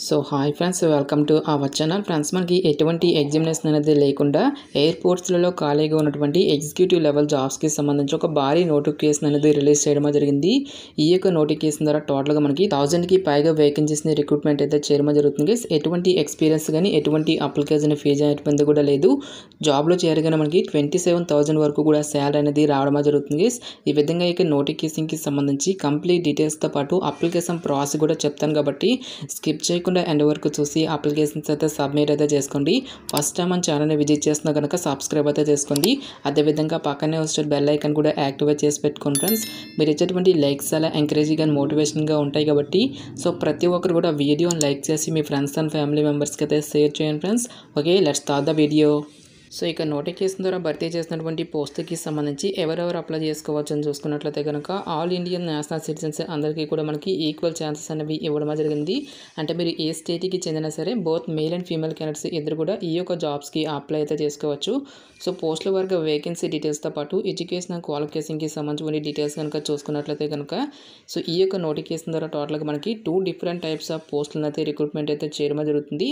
So hi friends, welcome to our channel. Friends, మనకి ఎటువంటి examination అనేది లేకుండా ఎయిర్పోర్ట్స్లలో ఖాళీగా ఉన్నటువంటి ఎగ్జిక్యూటివ్ లెవెల్ జాబ్స్కి సంబంధించి ఒక భారీ నోటిఫికేషన్ అనేది రిలీజ్ చేయడం జరిగింది. ఈ యొక్క నోటిఫికేషన్ ద్వారా టోటల్గా మనకి 1000కి పైగా వేకెన్సీస్ని రిక్రూట్మెంట్ అయితే చేయడం జరుగుతుంది. ఎటువంటి ఎక్స్పీరియన్స్ కానీ ఎటువంటి అప్లికేషన్ ఫీజు అనేది కూడా లేదు. జాబ్లో చేరగానే మనకి 27,000 వరకు కూడా శాలరీ అనేది రావడం జరుగుతుంది. ఈ విధంగా ఇక నోటిఫికేషన్కి సంబంధించి కంప్లీట్ డీటెయిల్స్తో పాటు అప్లికేషన్ ప్రాసెస్ కూడా చెప్తాను కాబట్టి స్కిప్ చేయకుండా ఎండ్ వరకు చూసి అప్లికేషన్స్ అయితే సబ్మిట్ అయితే చేసుకోండి. ఫస్ట్ టైం మన ఛానల్ని విజిట్ చేస్తున్నా కనుక సబ్స్క్రైబ్ అయితే చేసుకోండి. అదేవిధంగా పక్కనే వచ్చే బెల్ ఐకాన్ కూడా యాక్టివేట్ చేసి పెట్టుకోండి ఫ్రెండ్స్. మీరు ఇచ్చేటువంటి లైక్స్ అలా ఎంకరేజింగ్ అండ్ మోటివేషన్గా ఉంటాయి కాబట్టి సో ప్రతి ఒక్కరు కూడా వీడియోని లైక్ చేసి మీ ఫ్రెండ్స్ అండ్ ఫ్యామిలీ మెంబర్స్కి అయితే షేర్ చేయండి friends. Okay, let's start the video. So ఇక నోటిఫికేషన్ ద్వారా భర్తీ చేసినటువంటి పోస్టుకి సంబంధించి ఎవరెవరు అప్లై చేసుకోవచ్చు అని చూసుకున్నట్లయితే కనుక ఆల్ ఇండియన్ నేషనల్ సిటిజన్స్ అందరికీ కూడా మనకి ఈక్వల్ ఛాన్సెస్ అనేవి ఇవ్వడం జరిగింది. అంటే మీరు ఏ స్టేట్కి చెందినా సరే both male and female candidates ఇద్దరు కూడా ఈ యొక్క జాబ్స్కి అప్లై అయితే చేసుకోవచ్చు. సో పోస్టుల వరకు వేకెన్సీ డీటెయిల్స్తో పాటు ఎడ్యుకేషన్ అండ్ క్వాలిఫికేషన్కి సంబంధించిన డీటెయిల్స్ కనుక చూసుకున్నట్లయితే కనుక సో ఈ యొక్క నోటిఫికేషన్ ద్వారా టోటల్గా మనకి 2 డిఫరెంట్ టైప్స్ ఆఫ్ పోస్టులను అయితే రిక్రూట్మెంట్ అయితే చేయడం జరుగుతుంది.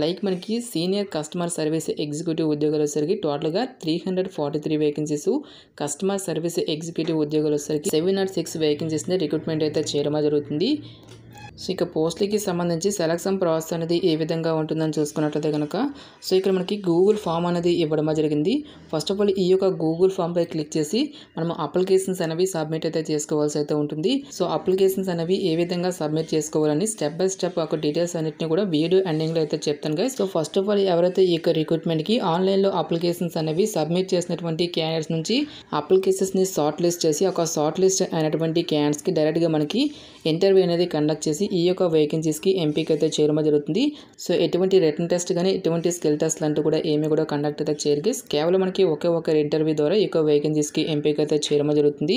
లైక్ మనకి సీనియర్ కస్టమర్ సర్వీస్ ఎగ్జిక్యూటివ్ ఉద్యోగాలు వచ్చేసరికి టోటల్గా 343 వేకెన్సీస్, కస్టమర్ సర్వీస్ ఎగ్జిక్యూటివ్ ఉద్యోగాలు వచ్చేసరికి 706 వేకెన్సీస్ని రిక్రూట్మెంట్ అయితే చేయడం జరుగుతుంది. సో ఇక పోస్టులకి సంబంధించి సెలక్షన్ ప్రాసెస్ అనేది ఏ విధంగా ఉంటుందని చూసుకున్నట్లయితే కనుక సో ఇక్కడ మనకి గూగుల్ ఫామ్ అనేది ఇవ్వడం జరిగింది. ఫస్ట్ ఆఫ్ ఆల్ ఈ యొక్క గూగుల్ ఫామ్పై క్లిక్ చేసి మనం అప్లికేషన్స్ అనేవి సబ్మిట్ అయితే చేసుకోవాల్సి అయితే ఉంటుంది. సో అప్లికేషన్స్ అనేవి ఏ విధంగా సబ్మిట్ చేసుకోవాలని స్టెప్ బై స్టెప్ ఒక డీటెయిల్స్ అన్నింటినీ కూడా వీడియో ఎండింగ్లో అయితే చెప్తాను guys. So first of all ఎవరైతే ఈ యొక్క రిక్రూట్మెంట్కి ఆన్లైన్లో అప్లికేషన్స్ అనేవి సబ్మిట్ చేసినటువంటి క్యాండిడేట్స్ నుంచి అప్లికేషన్స్ని షార్ట్ లిస్ట్ చేసి ఒక షార్ట్ లిస్ట్ అయినటువంటి క్యాండిడేట్స్కి డైరెక్ట్గా మనకి ఇంటర్వ్యూ అనేది కండక్ట్ చేసి ఈ యొక్క వేకెన్సీస్కి ఎంపిక అయితే చేయడం జరుగుతుంది. సో ఎటువంటి రిటన్ టెస్ట్ కానీ ఎటువంటి స్కిల్ టెస్ట్ లాంటి కూడా ఏమి కూడా కండక్ట్ అయితే చేయరు. కేవలం మనకి ఒకే ఒక ఇంటర్వ్యూ ద్వారా ఈ యొక్క వేకెన్సీస్కి ఎంపిక అయితే చేయడం జరుగుతుంది.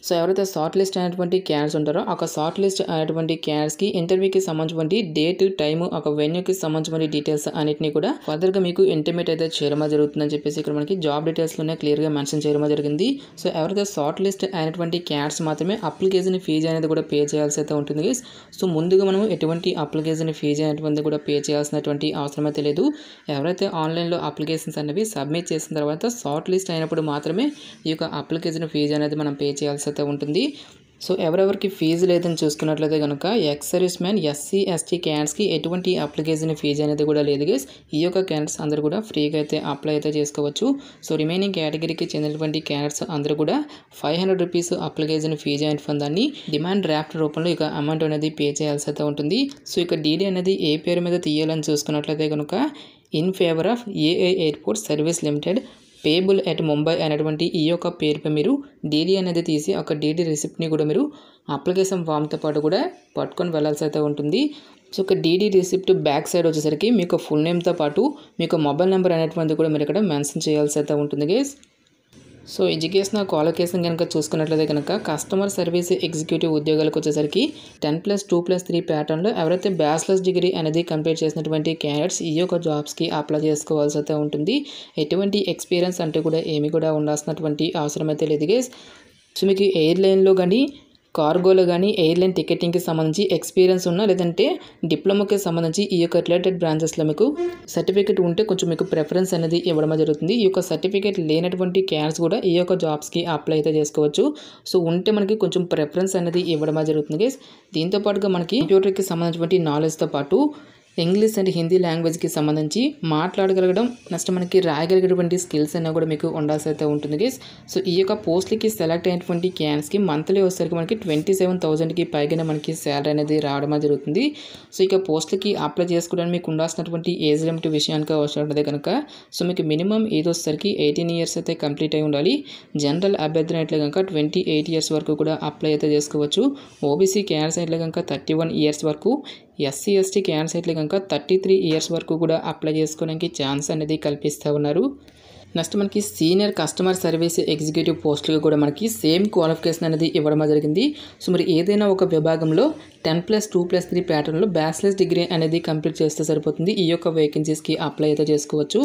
సో ఎవరైతే షార్ట్ లిస్ట్ అయినటువంటి క్యాండిడేట్స్ ఉంటారో ఒక షార్ట్ లిస్ట్ అయినటువంటి క్యాండిడేట్స్కి ఇంటర్వ్యూకి సంబంధించిన డేట్, టైము, ఒక వెన్యూకి సంబంధించిన డీటెయిల్స్ అన్నింటినీ కూడా ఫర్దర్గా మీకు ఇంటిమేట్ అయితే చేయడం జరుగుతుందని చెప్పేసి ఇక్కడ మనకి జాబ్ డీటెయిల్స్లోనే క్లియర్గా మెన్షన్ చేయడం జరిగింది. సో ఎవరైతే షార్ట్ లిస్ట్ అయినటువంటి క్యాండిడేట్స్ మాత్రమే అప్లికేషన్ ఫీజు అనేది కూడా పే చేయాల్సి అయితే ఉంటుంది. సో ముందుగా మనం ఎటువంటి అప్లికేషన్ ఫీజు అనేటువంటి కూడా పే చేయాల్సినటువంటి అవసరం అయితే లేదు. ఎవరైతే ఆన్లైన్లో అప్లికేషన్స్ అనేవి సబ్మిట్ చేసిన తర్వాత షార్ట్ లిస్ట్ అయినప్పుడు మాత్రమే ఈ యొక్క అప్లికేషన్ ఫీజు అనేది మనం పే చేయాల్సి అయితే ఉంటుంది. సో ఎవరెవరికి ఫీజు లేదని చూసుకున్నట్లయితే కనుక ex service man, SC, ST క్యాండిడేట్స్కి ఎటువంటి అప్లికేషన్ ఫీజు అనేది కూడా లేదు గైస్. ఈ యొక్క క్యాండిడేట్స్ అందరూ కూడా ఫ్రీగా అయితే అప్లై అయితే చేసుకోవచ్చు. సో రిమైనింగ్ కేటగిరీకి చెందినటువంటి క్యాండిడేట్స్ అందరూ కూడా 500 రూపీస్ అప్లికేషన్ ఫీజు అండ్ దాన్ని డిమాండ్ డ్రాఫ్ట్ రూపంలో ఇక అమౌంట్ అనేది పే చేయాల్సి అయితే ఉంటుంది. సో ఇక డీడీ అనేది ఏ పేరు మీద తీయాలని చూసుకున్నట్లయితే కనుక in favour of AI airport service limited payable at Mumbai అనేటువంటి ఈ యొక్క పేరుపై మీరు డీడీ అనేది తీసి ఒక డీడీ రిసిప్ట్ని కూడా మీరు అప్లికేషన్ ఫామ్తో పాటు కూడా పట్టుకొని వెళ్ళాల్సి అయితే ఉంటుంది. సో ఒక డీడీ రిసిప్ట్ బ్యాక్ సైడ్ వచ్చేసరికి మీకు ఫుల్ నేమ్తో పాటు మీకు మొబైల్ నెంబర్ అనేటువంటిది కూడా మీరు ఇక్కడ మెన్షన్ చేయాల్సి అయితే ఉంటుంది గైస్. సో ఎడ్యుకేషనల్ క్వాలిఫికేషన్ కనుక చూసుకున్నట్లయితే కనుక కస్టమర్ సర్వీస్ ఎగ్జిక్యూటివ్ ఉద్యోగాలకు వచ్చేసరికి 10+2+3 ప్యాటర్న్లో ఎవరైతే బ్యాచిలర్స్ డిగ్రీ అనేది కంప్లీట్ చేసినటువంటి క్యాండిడేట్స్ ఈ యొక్క జాబ్స్కి అప్లై చేసుకోవాల్సి అయితే ఉంటుంది. ఎటువంటి ఎక్స్పీరియన్స్ అంటే కూడా ఏమి కూడా ఉండాల్సినటువంటి అవసరం అయితే లేదు గైస్. సో మీకు ఎయిర్లైన్లో కానీ కార్గోలో కానీ ఎయిర్లైన్ టికెటింగ్కి సంబంధించి ఎక్స్పీరియన్స్ ఉన్నా లేదంటే డిప్లొమాకి సంబంధించి ఈ యొక్క రిలేటెడ్ బ్రాంచెస్లో మీకు సర్టిఫికేట్ ఉంటే కొంచెం మీకు ప్రిఫరెన్స్ అనేది ఇవ్వడం జరుగుతుంది. ఈ యొక్క సర్టిఫికేట్ లేనటువంటి క్యాండిడేట్స్ కూడా ఈ యొక్క జాబ్స్కి అప్లై అయితే చేసుకోవచ్చు. సో ఉంటే మనకి కొంచెం ప్రిఫరెన్స్ అనేది ఇవ్వడం జరుగుతుంది. దీంతో పాటుగా మనకి కంప్యూటర్కి సంబంధించినటువంటి నాలెడ్జ్తో పాటు ఇంగ్లీష్ అండ్ హిందీ లాంగ్వేజ్కి సంబంధించి మాట్లాడగలగడం నెక్స్ట్ మనకి రాయగలిగేటువంటి స్కిల్స్ అన్నీ కూడా మీకు ఉండాల్సి అయితే ఉంటుంది గైస్. సో ఈ యొక్క పోస్ట్లకి సెలెక్ట్ అయినటువంటి క్యాండిడేట్స్కి మంత్లీ వచ్చేసరికి మనకి 27,000కి పైగానే మనకి శాలరీ అనేది రావడం జరుగుతుంది. సో ఇక పోస్ట్లకి అప్లై చేసుకోవడానికి మీకు ఉండాల్సినటువంటి ఏజ్ లిమిట్ విషయానికి వచ్చినట్లయితే కనుక సో మీకు మినిమం ఏజ్ వచ్చేసరికి 18 ఇయర్స్ అయితే కంప్లీట్ అయి ఉండాలి. జనరల్ అభ్యర్థి అయితే కనుక 28 ఇయర్స్ వరకు కూడా అప్లై అయితే చేసుకోవచ్చు. ఓబీసీ క్యాండిడేట్స్ అయితే కనుక 31 ఇయర్స్ వరకు, ఎస్సీ ఎస్టీ క్యాండిడేట్స్ అయితే కనుక 33 ఇయర్స్ వరకు కూడా అప్లై చేసుకోవడానికి ఛాన్స్ అనేది కల్పిస్తూ ఉన్నారు. నెక్స్ట్ మనకి సీనియర్ కస్టమర్ సర్వీస్ ఎగ్జిక్యూటివ్ పోస్టులకు కూడా మనకి సేమ్ క్వాలిఫికేషన్ అనేది ఇవ్వడం జరిగింది. సో మరి ఏదైనా ఒక విభాగంలో 10+2+3 ప్యాటర్న్లో బ్యాచిలర్స్ డిగ్రీ అనేది కంప్లీట్ చేస్తే సరిపోతుంది. ఈ యొక్క వేకెన్సీస్కి అప్లై అయితే చేసుకోవచ్చు.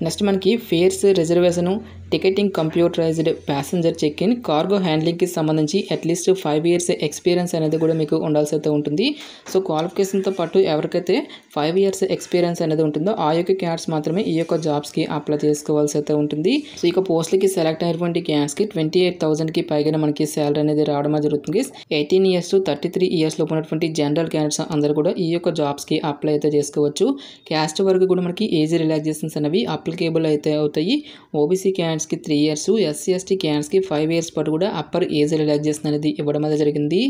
నెక్స్ట్ మనకి fares reservation, ticketing, computerized passenger check in, cargo హ్యాండ్లింగ్కి సంబంధించి అట్లీస్ట్ 5 ఇయర్స్ ఎక్స్పీరియన్స్ అనేది కూడా మీకు ఉండాల్సి అయితే ఉంటుంది. సో క్వాలిఫికేషన్తో పాటు ఎవరికైతే 5 ఇయర్స్ ఎక్స్పీరియన్స్ అనేది ఉంటుందో ఆ యొక్క క్యాండిడేట్స్ మాత్రమే ఈ యొక్క జాబ్స్కి అప్లై చేసుకోవాల్సి అయితే ఉంటుంది. సో ఇక పోస్టులకి సెలెక్ట్ అయినటువంటి క్యాండిడేట్స్కి 28,000కి పైగా మనకి శాలరీ అనేది రావడం జరుగుతుంది. 18 ఇయర్స్ టు 33 ఇయర్స్ లోపు ఉన్నటువంటి జనరల్ క్యాండిడేట్స్ అందరూ కూడా ఈ యొక్క జాబ్స్కి అప్లై అయితే చేసుకోవచ్చు. క్యాస్ట్ వరకు కూడా మనకి ఏజ్ రిలాక్సేషన్స్ అనేవి అప్లికేబుల్ అయితే అవుతాయి. ఓబీసీ క్యాండిడేట్స్కి 3 ఇయర్స్, ఎస్సీ ఎస్టీ క్యాండిడేట్స్కి 5 ఇయర్స్ పాటు కూడా అప్పర్ ఏజ్ రిలాక్సేషన్ అనేది ఇవ్వడం అనేది జరిగింది.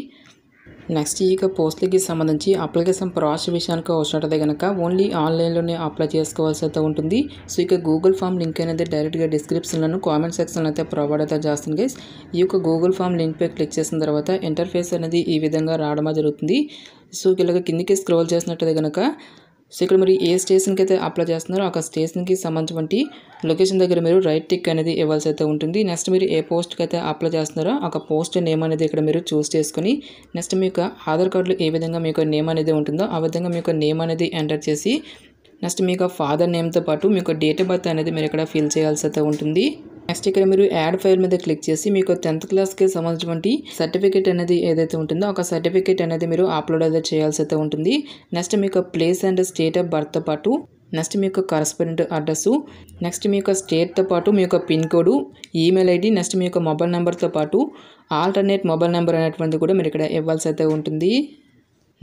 నెక్స్ట్ ఇక పోస్టులకి సంబంధించి అప్లికేషన్ ప్రాసెస్ విషయానికి వచ్చినట్టయితే కనుక ఓన్లీ ఆన్లైన్లోనే అప్లై చేసుకోవాల్సి అయితే ఉంటుంది. సో ఇక గూగుల్ ఫామ్ లింక్ అనేది డైరెక్ట్గా డిస్క్రిప్షన్లను కామెంట్ సెక్షన్లో అయితే ప్రొవైడ్ అయితే చేస్తుంది గైస్. ఈ యొక్క గూగుల్ ఫామ్ లింక్పై క్లిక్ చేసిన తర్వాత ఇంటర్ఫేస్ అనేది ఈ విధంగా రావడం జరుగుతుంది. సో ఇలాగ కిందికి స్క్రోల్ చేసినట్టయితే కనుక సో ఇక్కడ మీరు ఏ స్టేషన్కి అయితే అప్లై చేస్తున్నారో ఆ స్టేషన్కి సంబంధించి లొకేషన్ దగ్గర మీరు రైట్ టిక్ అనేది ఇవ్వాల్సి అయితే ఉంటుంది. నెక్స్ట్ మీరు ఏ పోస్ట్కి అయితే అప్లై చేస్తున్నారో ఆ పోస్ట్ నేమ్ అనేది ఇక్కడ మీరు చూస్ చేసుకొని నెక్స్ట్ మీ యొక్క ఆధార్ కార్డులో ఏ విధంగా మీ యొక్క నేమ్ అనేది ఉంటుందో ఆ విధంగా మీ యొక్క నేమ్ అనేది ఎంటర్ చేసి నెక్స్ట్ మీ యొక్క ఫాదర్ నేమ్తో పాటు మీ యొక్క డేట్ ఆఫ్ బర్త్ అనేది మీరు ఇక్కడ ఫిల్ చేయాల్సి అయితే ఉంటుంది. నెక్స్ట్ ఇక్కడ మీరు యాడ్ ఫైల్ మీద క్లిక్ చేసి మీకు 10th క్లాస్కి సంబంధించిన సర్టిఫికేట్ అనేది ఏదైతే ఉంటుందో ఒక సర్టిఫికేట్ అనేది మీరు అప్లోడ్ అయితే చేయాల్సి అయితే ఉంటుంది. నెక్స్ట్ మీకు ప్లేస్ అండ్ స్టేట్ ఆఫ్ బర్త్తో పాటు నెక్స్ట్ మీ యొక్క కరస్పాండెంట్ అడ్రస్, నెక్స్ట్ మీ యొక్క స్టేట్తో పాటు మీ యొక్క pin code, email ID, next మీ యొక్క మొబైల్ నెంబర్తో పాటు ఆల్టర్నేట్ మొబైల్ నెంబర్ అనేటువంటిది కూడా మీరు ఇక్కడ ఇవ్వాల్సి అయితే ఉంటుంది.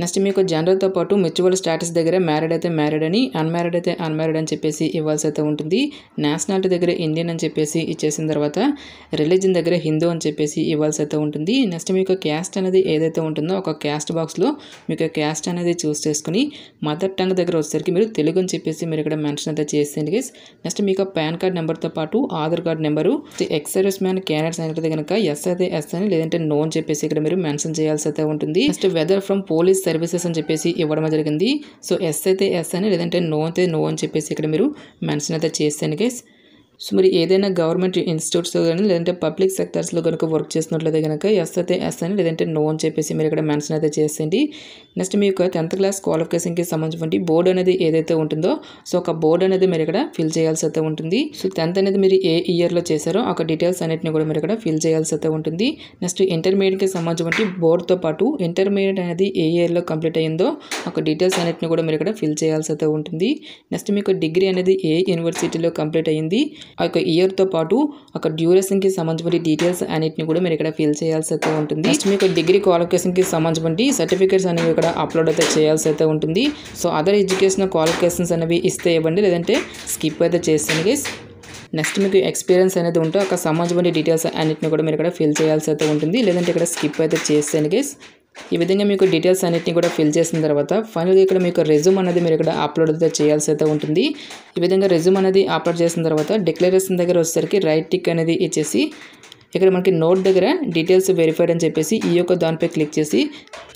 నెక్స్ట్ మీకు జెండర్తో పాటు మ్యూచువల్ స్టాటస్ దగ్గర మ్యారీడ్ అయితే మ్యారీడ్ అని, అన్మ్యారీడ్ అయితే అన్మ్యారీడ్ అని చెప్పేసి ఇవ్వాల్సి అయితే ఉంటుంది. నేషనాలిటీ దగ్గర ఇండియన్ అని చెప్పేసి ఇచ్చేసిన తర్వాత రిలీజన్ దగ్గర హిందూ అని చెప్పేసి ఇవ్వాల్సి అయితే ఉంటుంది. నెక్స్ట్ మీకు క్యాస్ట్ అనేది ఏదైతే ఉంటుందో ఒక క్యాస్ట్ బాక్స్లో మీకు క్యాస్ట్ అనేది చూస్ చేసుకుని మదర్ టంగ్ దగ్గర వచ్చేసరికి మీరు తెలుగు అని చెప్పేసి మీరు ఇక్కడ మెన్షన్ అయితే చేసేయండి గైస్. నెక్స్ట్ మీకు పాన్ కార్డ్ నెంబర్తో పాటు Aadhaar card number, X service man candidates అయితే కనుక ఎస్ అయితే ఎస్ అని లేదంటే నో అని చెప్పేసి ఇక్కడ మీరు మెన్షన్ చేయాల్సి అయితే ఉంటుంది. Next weather from police services అని చెప్పేసి ఇవ్వడం జరిగింది. సో ఎస్ అయితే ఎస్ అని లేదంటే నో అయితే నో అని చెప్పేసి ఇక్కడ మీరు మెన్షన్ అయితే చేస్తాను గైస్. సో మరి ఏదైనా గవర్నమెంట్ ఇన్స్టిట్యూట్స్లో కానీ లేదంటే పబ్లిక్ సెక్టర్స్లో కనుక వర్క్ చేస్తున్నట్లయితే కనుక ఎస్ అయితే ఎస్ అని లేదంటే నో అని చెప్పేసి మీరు ఇక్కడ మెన్షన్ అయితే చేసేయండి. నెక్స్ట్ మీ యొక్క 10th క్లాస్ క్వాలిఫికేషన్కి సంబంధించిన బోర్డు అనేది ఏదైతే ఉంటుందో సో ఒక బోర్డు అనేది మీరు ఇక్కడ ఫిల్ చేయాల్సి అయితే ఉంటుంది. సో 10th అనేది మీరు ఏ ఇయర్లో చేశారో ఒక డీటెయిల్స్ అన్నిటిని కూడా మీరు ఇక్కడ ఫిల్ చేయాల్సి అయితే ఉంటుంది. నెక్స్ట్ ఇంటర్మీడియట్కి సంబంధించిన బోర్డుతో పాటు ఇంటర్మీడియట్ అనేది ఏ ఇయర్లో కంప్లీట్ అయ్యిందో ఒక డీటెయిల్స్ అన్నిటిని కూడా మీరు ఇక్కడ ఫిల్ చేయాల్సి అయితే ఉంటుంది. నెక్స్ట్ మీకు డిగ్రీ అనేది ఏ యూనివర్సిటీలో కంప్లీట్ అయ్యింది ఆ యొక్క ఇయర్తో పాటు ఒక డ్యూరేషన్కి సంబంధించిన డీటెయిల్స్ అన్నిటిని కూడా మీరు ఇక్కడ ఫిల్ చేయాల్సి అయితే ఉంటుంది. నెక్స్ట్ మీకు డిగ్రీ క్వాలిఫికేషన్కి సంబంధించిన సర్టిఫికేట్స్ అనేవి ఇక్కడ అప్లోడ్ అయితే చేయాల్సి అయితే ఉంటుంది. సో అదర్ ఎడ్యుకేషనల్ క్వాలిఫికేషన్స్ అనేవి ఇస్తే ఇవ్వండి లేదంటే స్కిప్ అయితే చేస్తాను గైస్. నెక్స్ట్ మీకు ఎక్స్పీరియన్స్ అనేది ఉంటే ఒక సంబంధించిన డీటెయిల్స్ అన్నిటిని కూడా మీరు ఇక్కడ ఫిల్ చేయాల్సి అయితే ఉంటుంది లేదంటే ఇక్కడ స్కిప్ అయితే చేస్తాను గైస్. ఈ విధంగా మీకు డీటెయిల్స్ అన్నిటిని కూడా ఫిల్ చేసిన తర్వాత ఫైనల్గా ఇక్కడ మీకు రెజ్యూమ్ అనేది మీరు ఇక్కడ అప్లోడ్ అయితే చేయాల్సి అయితే ఉంటుంది. ఈ విధంగా రెజ్యూమ్ అనేది అప్లోడ్ చేసిన తర్వాత డిక్లరేషన్ దగ్గర వచ్చేసరికి రైట్ టిక్ అనేది ఇచ్చేసి ఇక్కడ మనకి నోట్ దగ్గర డీటెయిల్స్ వెరిఫైడ్ అని చెప్పేసి ఈ యొక్క దానిపై క్లిక్ చేసి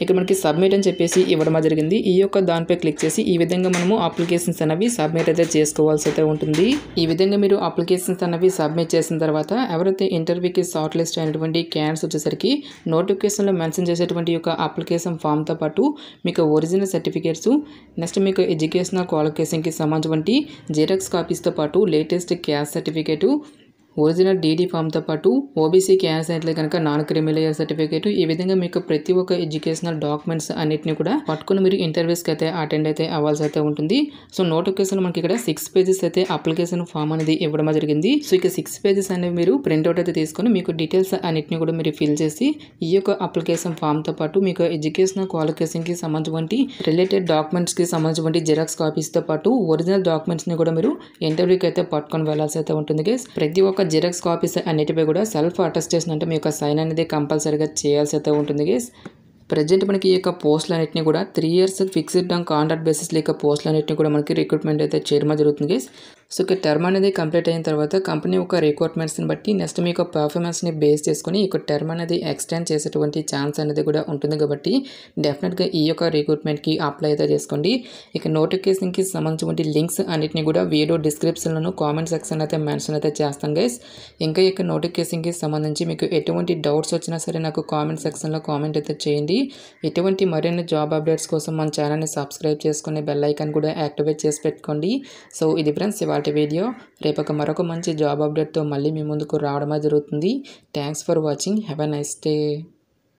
ఇక్కడ మనకి సబ్మిట్ అని చెప్పేసి ఇవ్వడం జరిగింది. ఈ యొక్క దానిపై క్లిక్ చేసి ఈ విధంగా మనము అప్లికేషన్స్ అనేవి సబ్మిట్ అయితే చేసుకోవాల్సి అయితే ఉంటుంది. ఈ విధంగా మీరు అప్లికేషన్స్ అనేవి సబ్మిట్ చేసిన తర్వాత ఎవరైతే ఇంటర్వ్యూకి షార్ట్ లిస్ట్ అయినటువంటి క్యాండిడేట్స్ వచ్చేసరికి నోటిఫికేషన్లో మెన్షన్ చేసేటువంటి యొక్క అప్లికేషన్ ఫామ్తో పాటు మీకు ఒరిజినల్ సర్టిఫికేట్స్ నెక్స్ట్ మీకు ఎడ్యుకేషనల్ క్వాలిఫికేషన్కి సంబంధించి జిరాక్స్ కాపీస్తో పాటు latest caste certificate original DD ఫామ్తో పాటు ఓబీసీ క్యాన్స్ అయితే కనుక నాన్ క్రిమినల్ సర్టిఫికేట్ ఈ విధంగా మీకు ప్రతి ఒక్క ఎడ్యుకేషనల్ డాక్యుమెంట్స్ అన్నిటిని కూడా పట్టుకుని మీరు ఇంటర్వ్యూస్కి అయితే అటెండ్ అయితే అవ్వాల్సి అయితే ఉంటుంది. సో నోటిఫికేషన్ మనకి ఇక్కడ 6 పేజెస్ అయితే అప్లికేషన్ ఫామ్ అనేది ఇవ్వడం జరిగింది. సో ఇక 6 పేజెస్ అనేవి మీరు ప్రింట్అవుట్ అయితే తీసుకొని మీకు డీటెయిల్స్ అన్నిటిని కూడా మీరు ఫిల్ చేసి ఈ యొక్క అప్లికేషన్ ఫామ్తో పాటు మీకు ఎడ్యుకేషనల్ క్వాలిఫికేషన్కి సంబంధించి రిలేటెడ్ డాక్యుమెంట్స్కి సంబంధించి జిరాక్స్ కాపీస్తో పాటు ఒరిజినల్ డాక్యుమెంట్స్ని కూడా మీరు ఇంటర్వ్యూకి అయితే పట్టుకొని వెళ్ళాల్సి అయితే ఉంటుంది గైస్. ప్రతి ఒక్క జిరాక్స్ కాపీస్ అన్నిటిపై కూడా సెల్ఫ్ అటెస్టేషన్ అంటే మీ యొక్క సైన్ అనేది కంపల్సరీగా చేయాల్సి అయితే ఉంటుంది గైస్. ప్రజెంట్ మనకి ఈ యొక్క పోస్టులు అన్నింటినీ కూడా 3 ఇయర్స్ ఫిక్స్డ్ టర్మ్ కాంట్రాక్ట్ బేసిస్లో యొక్క పోస్టులు అన్నింటినీ కూడా మనకి రిక్రూట్మెంట్ అయితే చేయడం జరుగుతుంది గైస్. సో ఇక టర్మ్ అనేది కంప్లీట్ అయిన తర్వాత కంపెనీ యొక్క రిక్వైర్మెంట్స్ని బట్టి నెక్స్ట్ మీ యొక్క పర్ఫార్మెన్స్ని బేస్ చేసుకుని ఈ టర్మ్ అనేది ఎక్స్టెండ్ చేసేటువంటి ఛాన్స్ అనేది కూడా ఉంటుంది కాబట్టి డెఫినెట్గా ఈ యొక్క రిక్రూట్మెంట్కి అప్లై అయితే చేసుకోండి. ఇక నోటిఫికేషన్కి సంబంధించిన లింక్స్ అన్నింటినీ కూడా వీడియో డిస్క్రిప్షన్లను కామెంట్ సెక్షన్ అయితే మెన్షన్ అయితే చేస్తాను గైస్. ఇంకా ఈ యొక్క నోటిఫికేషన్కి సంబంధించి మీకు ఎటువంటి డౌట్స్ వచ్చినా సరే నాకు కామెంట్ సెక్షన్లో కామెంట్ అయితే చేయండి. ఎటువంటి మరిన్ని జాబ్ అప్డేట్స్ కోసం మన ఛానల్ని సబ్స్క్రైబ్ చేసుకుని బెల్ ఐకాన్ కూడా యాక్టివేట్ చేసి పెట్టుకోండి. సో ఇది ఫ్రెండ్స్ ఇవాల్టి వీడియో. రేపు మరొక మంచి జాబ్ అప్డేట్తో మళ్ళీ మీ ముందుకు రావడమే జరుగుతుంది. Thanks for watching. Have a nice day.